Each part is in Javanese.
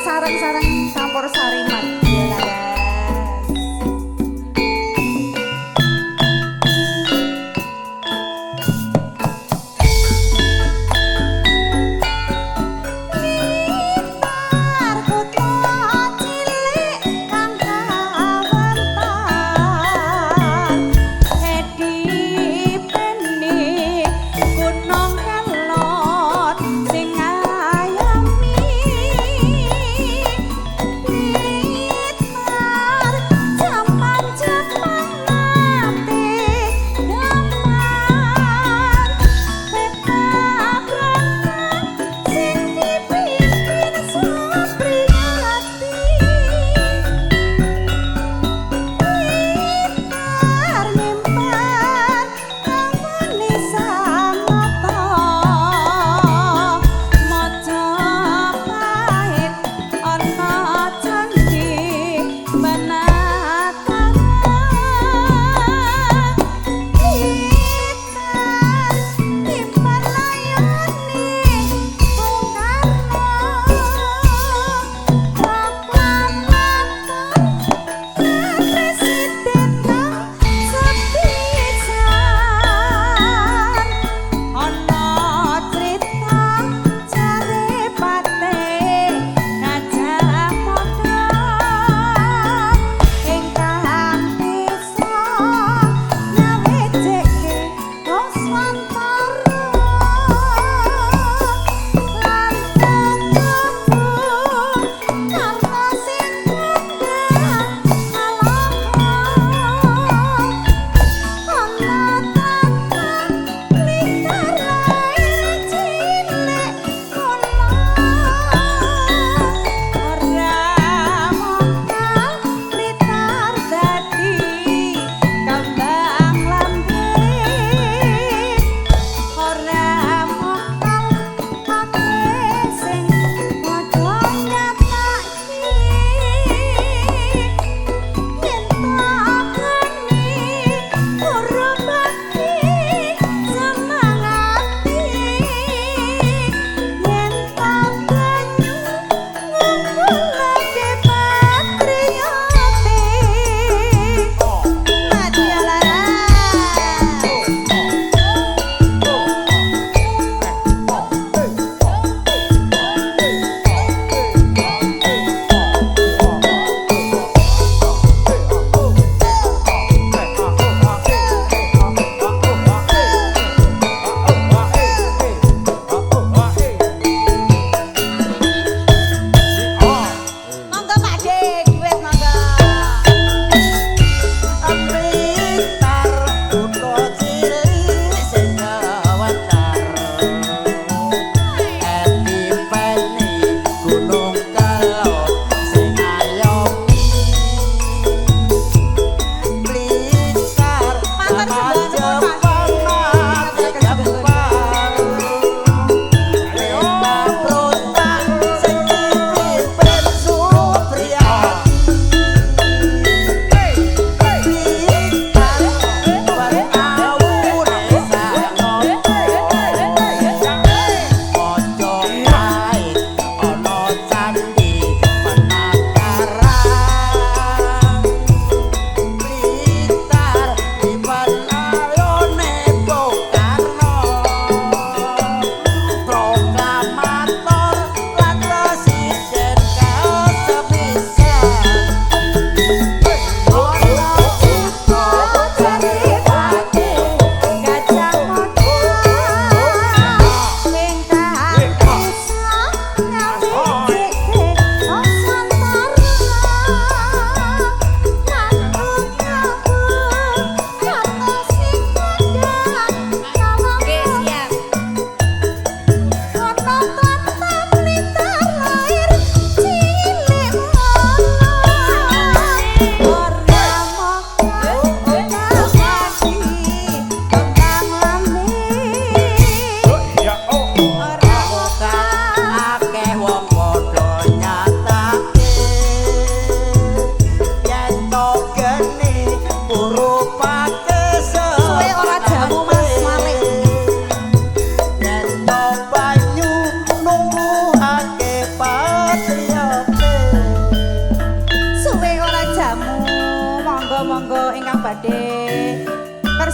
Sarang-sarang campur sarimat.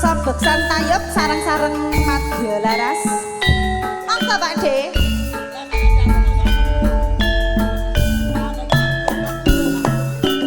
beksan tayub sarang-sarang madya laras. Monggo Pak De.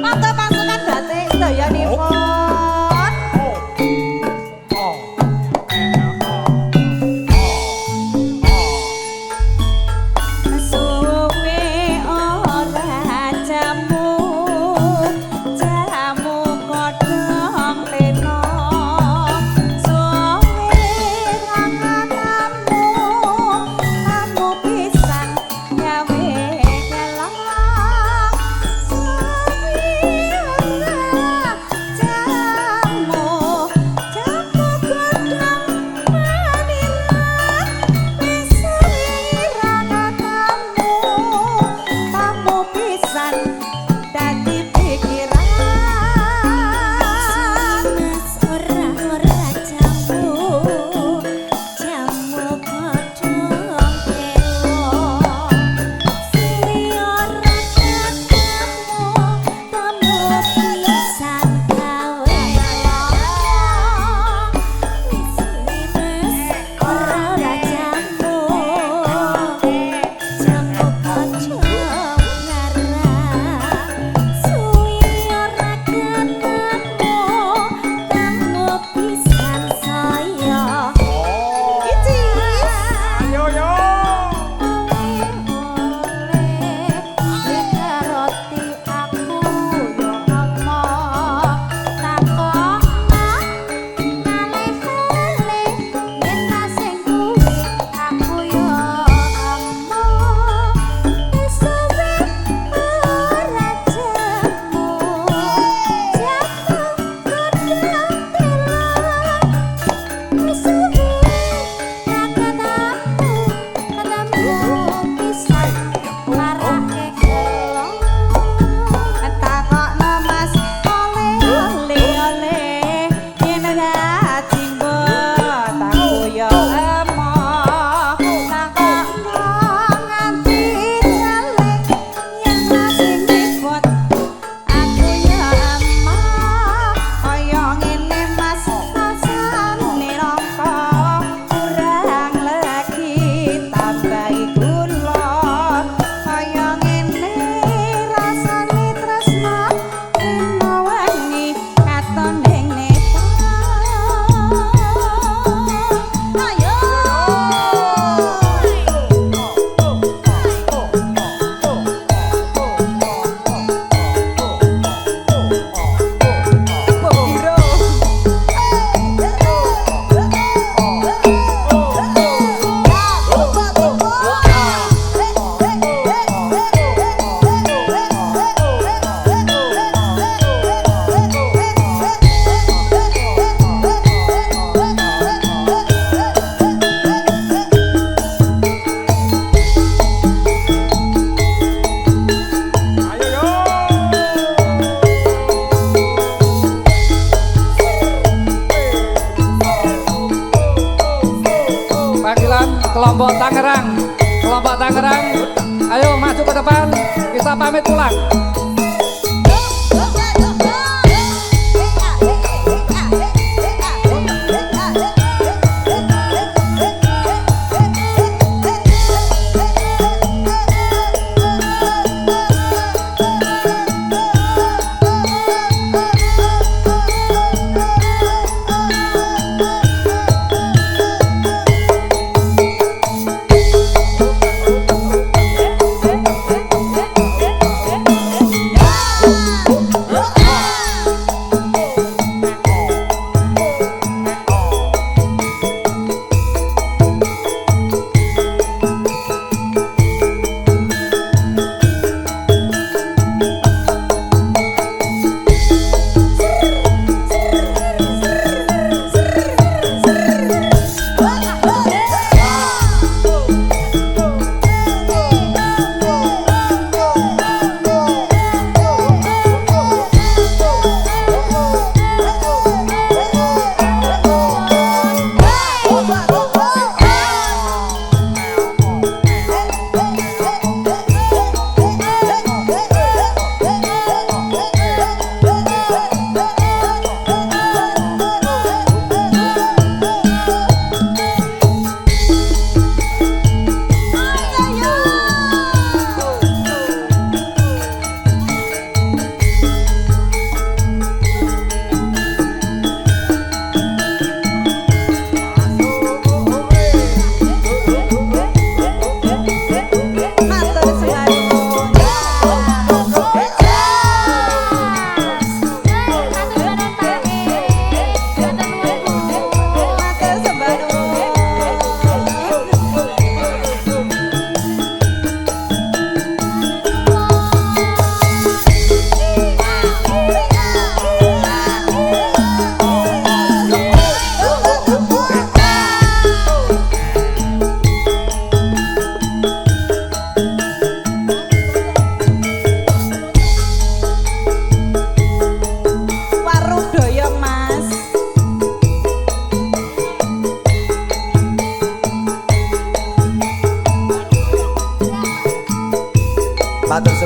Monggo pasukan batik dayanipun. Kelompok Tangerang, ayo maju ke depan, kita pamit pulang.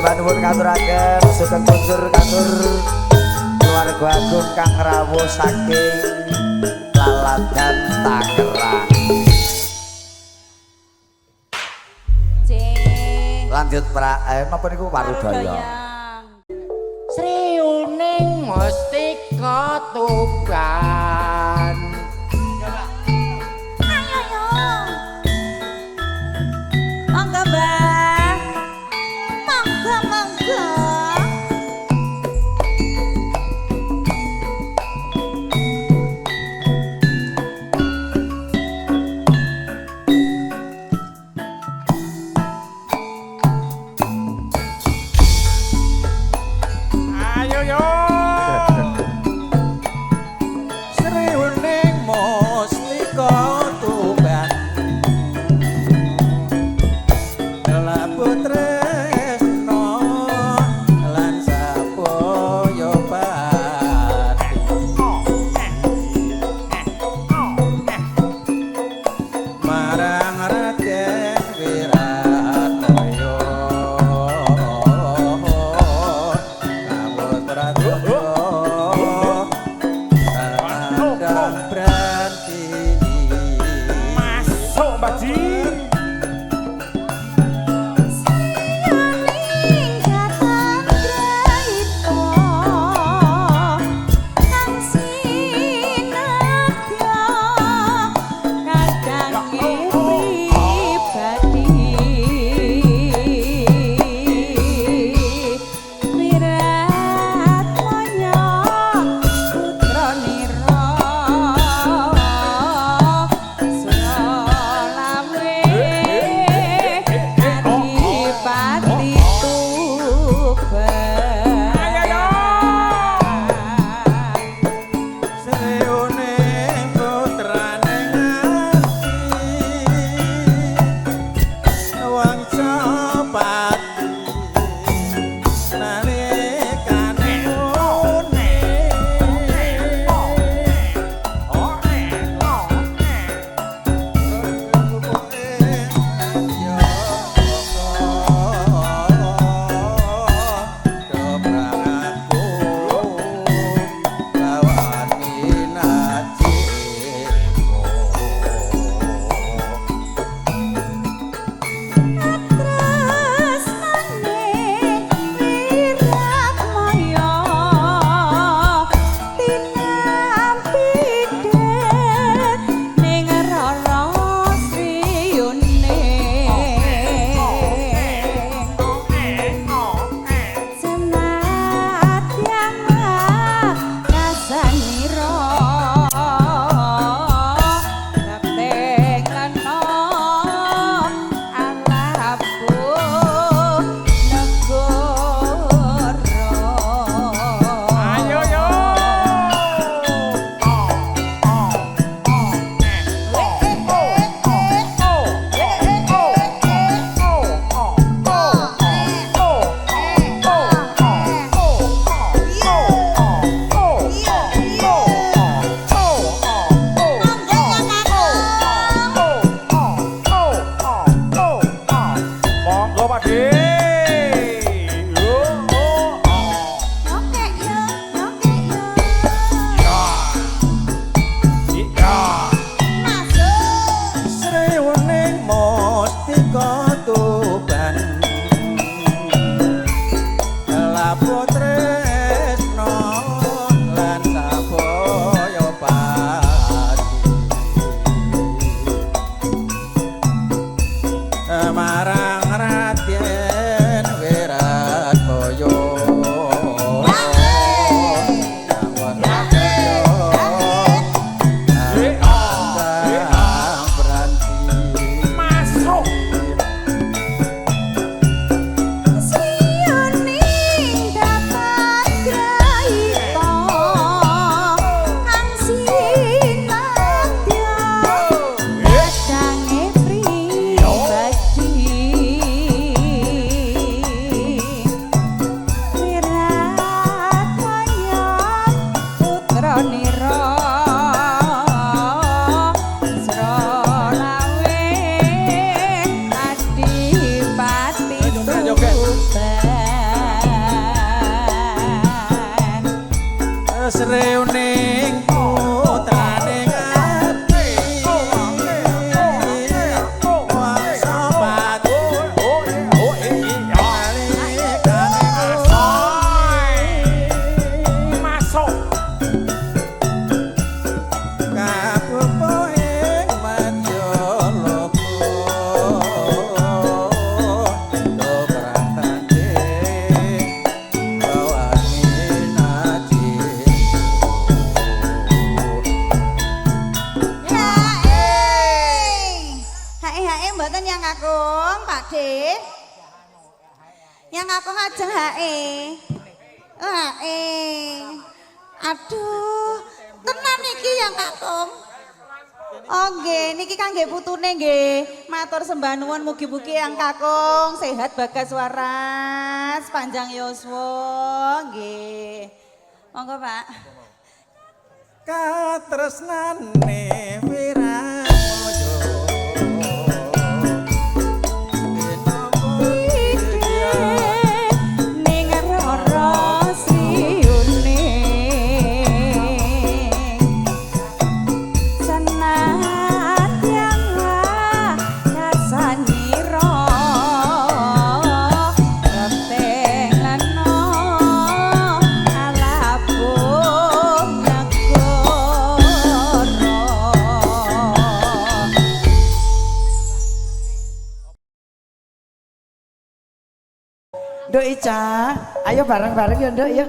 sembah nuwun ngaturaken sugeng kundur katur keluarga agung kang rawuh saking Laladan Tangerang. Lanjut napa niku Warudaya. Sriuning mustika tuban. Ayo yo. Monggo, Mbah. Monggo, monggo. Ayo yo. Sriuning mustika tuban. Kelabu tresno lan sapoyo pati. Marang Raden Wirataya. Masuk Mbak Ji. Siyaning katan draita kang sinadya kadang pribadi Wiratmaya putra nira Sulalawe Adipati Tuban. Sriuning putrane ngati wong Capati nalikane mune Tresnane Wiratmaya tinampi det ning rara senadyan rasanira baktek lana alabuh negara. Ayo yo. Monggo Pak De. Nyokek yo, nyokek yo. Masuk. Sriuning mustika tuban kelabu tresno lan sapoyo pati marang Raden reuning putrane ati wong sobat Masuk. kapupo ing Majaloko dobrang tanding bawani naji Hae mboten yang kakung, Pakde. Yang kakung ajeng hae. Hae. Aduh, tenan iki yang kakung. Oh nggih, niki kangge putune nggih. Matur sembah nuwun mugi-mugi yang kakung sehat bagas waras, panjang yuswa nggih. Monggo, Pak. katresnane Wiramoyo Ning rara sriune senadyan kasanyira repeng leno alabung negara. Nduk Ica, ayo bareng-bareng ya Nduk ya.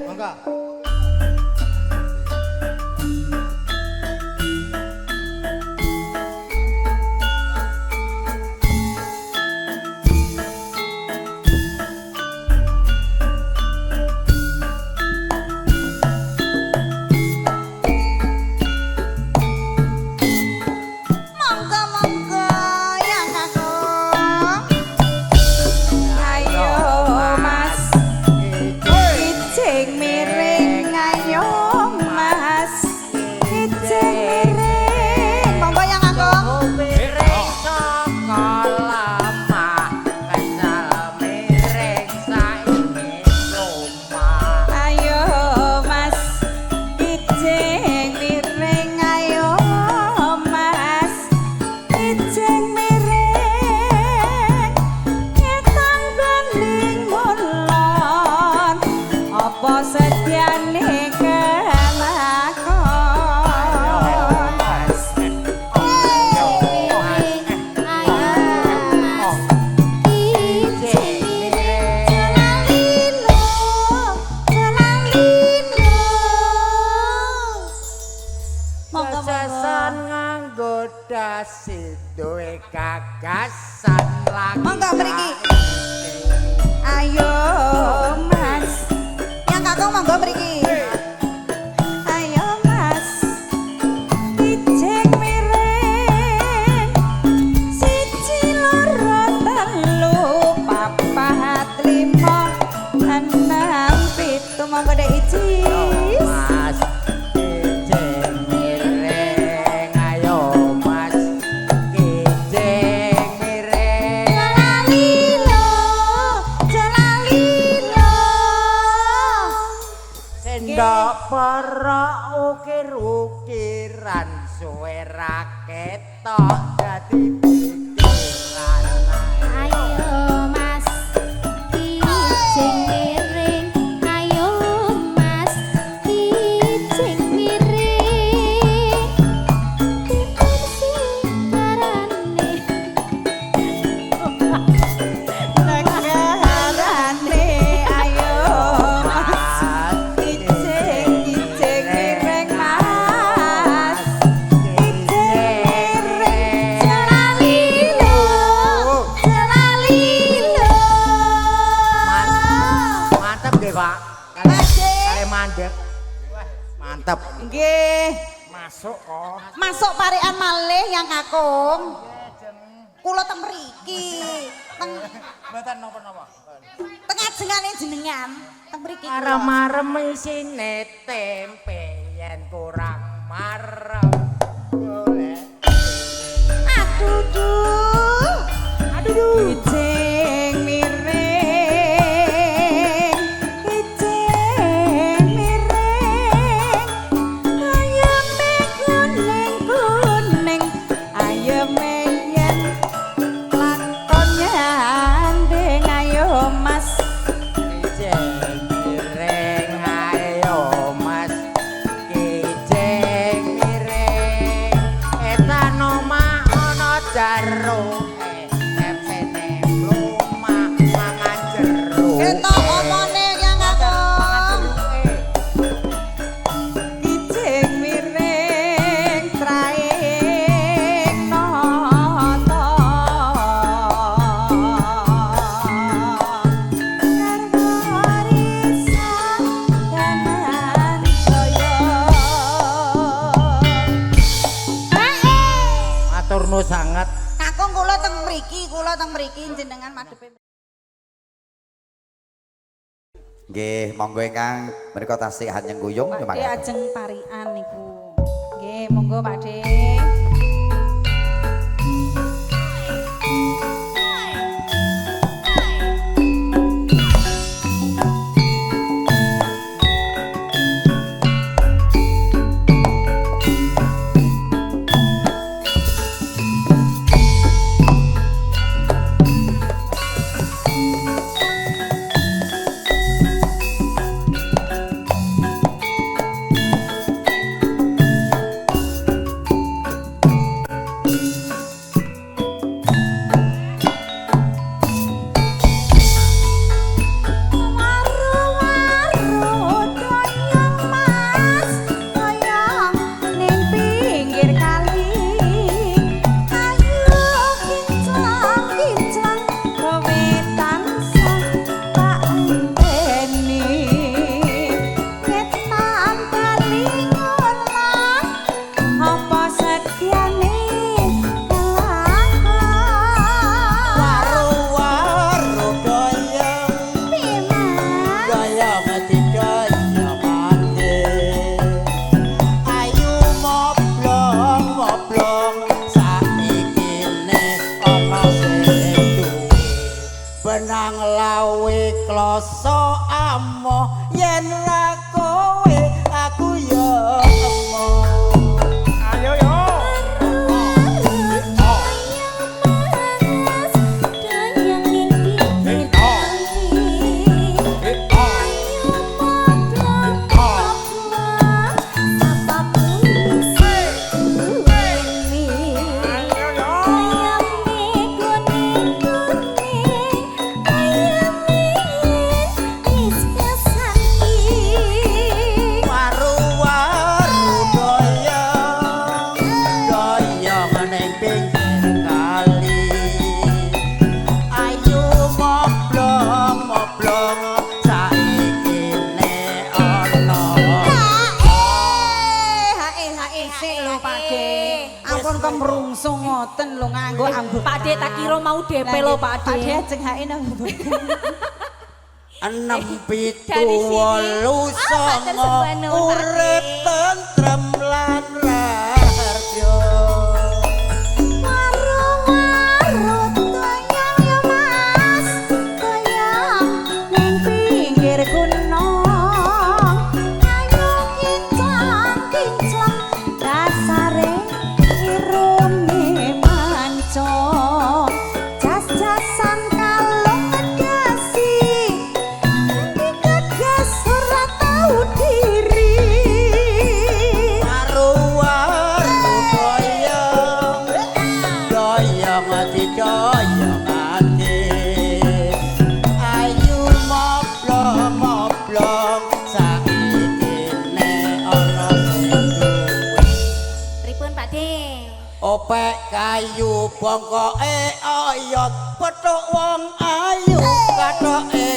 Monggo-monggo yang kakung. Ayo Mas, kijing miring. Ayo Mas, kijing miring. Monggo yang kakung. Miring saka lemah, kenal miring saiki lumah. Ayo Mas, kijing miring. Ayo Mas, kijing miring. Ketang bening mulon, apa sediane kelakon. Kesesan nganggo dasi duwe gagasan lagi. Monggo mriki. Ayo Mas, yang kakung monggo mriki. Ayo Mas, kijing miring. Siji loro telu papat lima enam pitu. Monggo Dek Icis. Mas kijing miring, ayo Mas kijing miring. Jalalilo, jalalilo. Sendok perok ukir-ukiran suwe ra ketok dadi pikiran. Ayo Mas, kijing miring. Ayo Mas, kijing miring. Dikursi karane Negarane ayo Mas, kijing miring Mas, kijing miring. Jalalilo, jalalilo. Mantep nggih, Pak. Pakde. Kale mandek. Wah, mantep. Nggih, Masuk kok. masuk parekan malih yang kakung. Kula teng mriki, teng Mboten napa-napa. ngajengane jenengan, teng mriki. kula. Marem-marem isine tempe yen kurang marem. Golek. Aduh, kijing miring, kijing miring. jeruk emsene lumah mangan jeruk Ketok omone yang kakung Kijing miring traing noto Karwarisa kanan soyo matur nuwun sanget Kakung kula teng mriki jenengan madhepe nggih monggo ingkang menika tasih hanyeng guyung Pak mangga. De ajeng parian niku. Nggih, monggo Pak De. benang lawe kloso amo yen ra kowe aku yo emo ayo yo Merungsung ngoten lho nganggo ambu. Pak De tak kira mau DP lho Pak De. Pak De ajeng hae nang. 6 7 8 9 urip tentrem lan raharja Warung-warung toyang yo Mas, toyang ning pinggir gunung. Ayo kincang-kincang dasare irunge manca. Jas-jasan kalung ngedasi, dikegas ora tau diri. Waru-waru doyong doyong ati ayu moblong saiki ne ana sing duwe Pripun Pak De? opek kayu bongkoke oyot petuk wong ayu kathoke